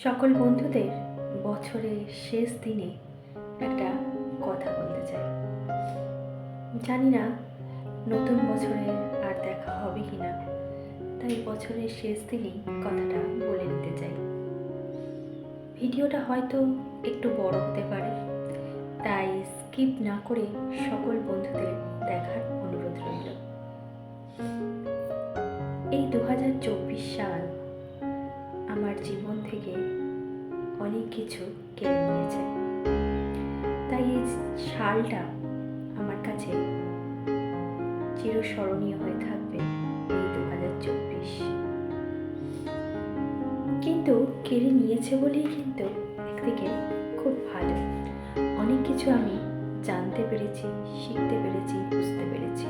সকল বন্ধুদের বছরের শেষ দিনে একটা কথা বলতে চাই। জানি না নতুন বছরে আর দেখা হবে কি না, তাই বছরের শেষ দিনেই কথাটা বলে নিতে চাই। ভিডিওটা হয়তো একটু বড় হতে পারে, তাই স্কিপ না করে সকল বন্ধুদের দেখার অনুরোধ রইল। এই 2024 সাল আমার জীবন থেকে অনেক কিছু কেড়ে নিয়েছে, তাই এই সালটা আমার কাছে চিরস্মরণীয় হয়ে থাকবে। এই 2024 কিন্তু কেড়ে নিয়েছে বলেই কিন্তু একদিকে খুব ভালো, অনেক কিছু আমি জানতে পেরেছি, শিখতে পেরেছি, বুঝতে পেরেছি।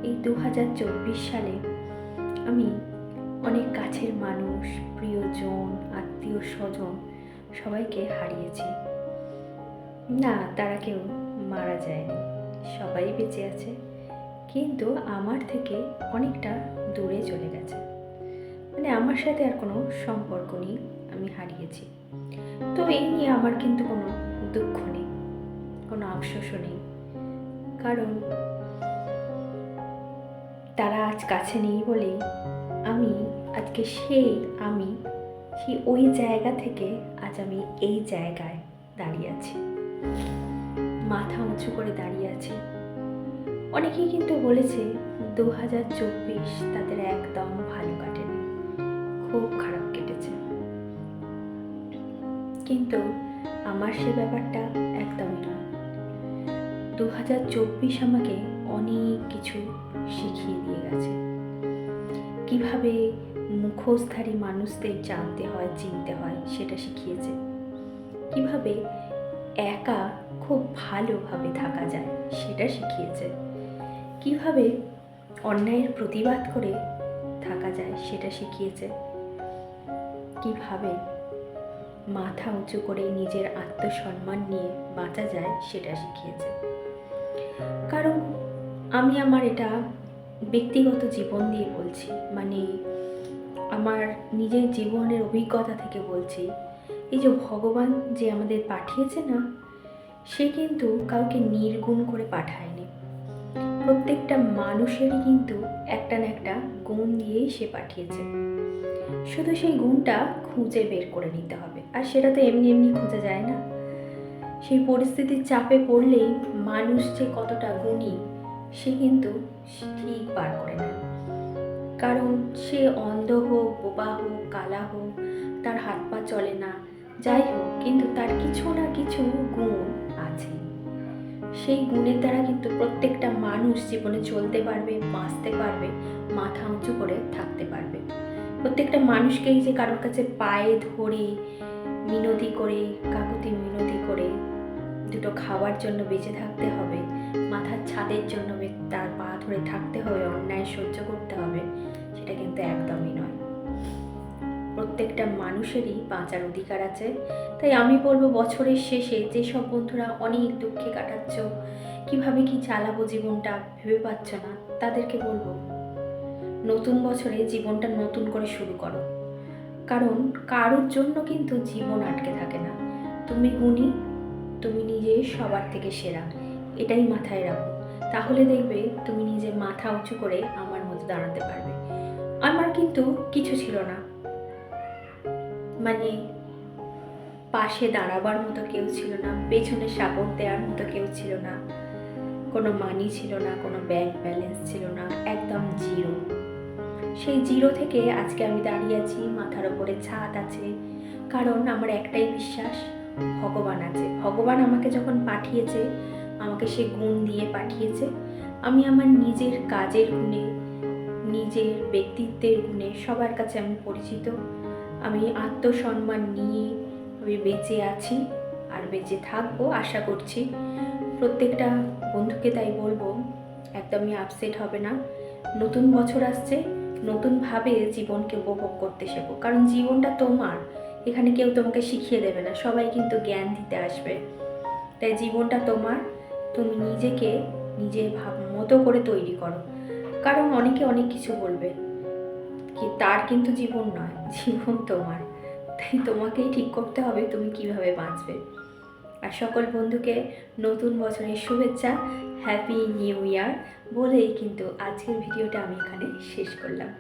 এই 2024 সালে আমি অনেক কাছের মানুষ, প্রিয়জন, আত্মীয় স্বজন সবাইকে হারিয়েছি। না, তারা কেউ মারা যায়নি, সবাই বেঁচে আছে, কিন্তু আমার থেকে অনেকটা দূরে চলে গেছে। মানে আমার সাথে আর কোনো সম্পর্ক নেই, আমি হারিয়েছি। তো এই নিয়ে আমার কিন্তু কোনো দুঃখ নেই, কোনো আফসোসও নেই, কারণ তারা আজ কাছে নেই বলেই আমি আজকে সেই ওই জায়গা থেকে আজ আমি এই জায়গায় দাঁড়িয়ে আছি, মাথা উঁচু করে দাঁড়িয়ে আছি। অনেকেই কিন্তু বলেছে 2024 তাদের একদম ভালো কাটেনি, খুব খারাপ কেটেছে, কিন্তু আমার সে ব্যাপারটা একদমই নয়। 2024 আমাকে অনেক কিছু শিখিয়ে দিয়ে গেছে। কিভাবে মুখোশধারী মানুষদের জানতে হয়, চিনতে হয়, সেটা শিখিয়েছে। কিভাবে একা খুব ভালোভাবে থাকা যায়, সেটা শিখিয়েছে। কিভাবে অন্যায়ের প্রতিবাদ করে থাকা যায়, সেটা শিখিয়েছে। কিভাবে মাথা উঁচু করে নিজের আত্মসম্মান নিয়ে বাঁচা যায়, সেটা শিখিয়েছে। কারণ আমি আমার এটা ব্যক্তিগত জীবন দিয়ে বলছি, মানে আমার নিজের জীবনের অভিজ্ঞতা থেকে বলছি। এই যে ভগবান যে আমাদের পাঠিয়েছে না, সে কিন্তু কাউকে নির্গুণ করে পাঠায়নি। প্রত্যেকটা মানুষেরই কিন্তু একটা না একটা গুণ দিয়েই সে পাঠিয়েছে, শুধু সেই গুণটা খুঁজে বের করে নিতে হবে। আর সেটা তো এমনি এমনি খোঁজা যায় না। সেই পরিস্থিতির চাপে পড়লেই মানুষ যে কতটা গুণী সে কিন্তু ঠিক পার করে নেয়। কারণ সে অন্ধ হোক, বোবা হোক, কালা হোক, তার হাত পা চলে না, যাই হোক, কিন্তু তার কিছু না কিছু গুণ আছে। সেই গুণের দ্বারা কিন্তু প্রত্যেকটা মানুষ জীবনে চলতে পারবে, বাঁচতে পারবে, মাথা উঁচু করে থাকতে পারবে। প্রত্যেকটা মানুষকেই যে কারোর কাছে পায়ে ধরে মিনতি করে, কাকুতি মিনতি করে দুটো খাওয়ার জন্য বেঁচে থাকতে হবে, মাথার ছাদের জন্য তার পা ধরে থাকতে হবে, অন্যায় সহ্য করতে হবে, সেটা কিন্তু একদমই নয়। প্রত্যেকটা মানুষেরই বাঁচার অধিকার আছে। তাই আমি বলবো, বছরের শেষে যেসব বন্ধুরা অনেক দুঃখে কাটাচ্ছ, কিভাবে কি চালাবো জীবনটা ভেবে পাচ্ছ না, তাদেরকে বলবো নতুন বছরে জীবনটা নতুন করে শুরু করো। কারণ কারোর জন্য কিন্তু জীবন আটকে থাকে না। তুমি গুণী, তুমি নিজে সবার থেকে সেরা, এটাই মাথায় রাখো। তাহলে দেখবে তুমি নিজে মাথা উঁচু করে আমার মতো দাঁড়াতে পারবে। আমার কিন্তু কিছু ছিল না, মানে পাশে দাঁড়াবার মতো কেউ ছিল না, পেছনে সাপোর্ট দেওয়ার মতো কেউ ছিল না, কোনো মানি ছিল না, কোনো ব্যাংক ব্যালেন্স ছিল না, একদম জিরো। সেই জিরো থেকে আজকে আমি দাঁড়িয়ে আছি, মাথার ওপরে ছাদ আছে। কারণ আমার একটাই বিশ্বাস, ভগবান আছে। ভগবান আমাকে যখন পাঠিয়েছে, আমাকে সে গুণ দিয়ে পাঠিয়েছে। আমি আমার নিজের কাজের গুণে, নিজের ব্যক্তিত্বের গুণে সবার কাছে আমি পরিচিত। আমি আত্মসম্মান নিয়ে আমি বেঁচে আছি আর বেঁচে থাকবো, আশা করছি। প্রত্যেকটা বন্ধুকে তাই বলবো, একদমই আপসেট হবে না। নতুন বছর আসছে, নতুনভাবে জীবনকে উপভোগ করতে শেখো। কারণ জীবনটা তোমার, এখানে কেউ তোমাকে শিখিয়ে দেবে না, সবাই কিন্তু জ্ঞান দিতে আসবে। তাই জীবনটা তোমার, তুমি নিজেকে নিজের মতো করে তৈরি করো। কারণ অনেকে অনেক কিছু বলবে, কি তার কিন্তু জীবন নয়, জীবন তোমার। তাই তোমাকেই ঠিক করতে হবে তুমি কিভাবে বাঁচবে। আর সকল বন্ধুকে নতুন বছরের শুভেচ্ছা, হ্যাপি নিউ ইয়ার বলেই কিন্তু আজকের ভিডিওটা আমি এখানে শেষ করলাম।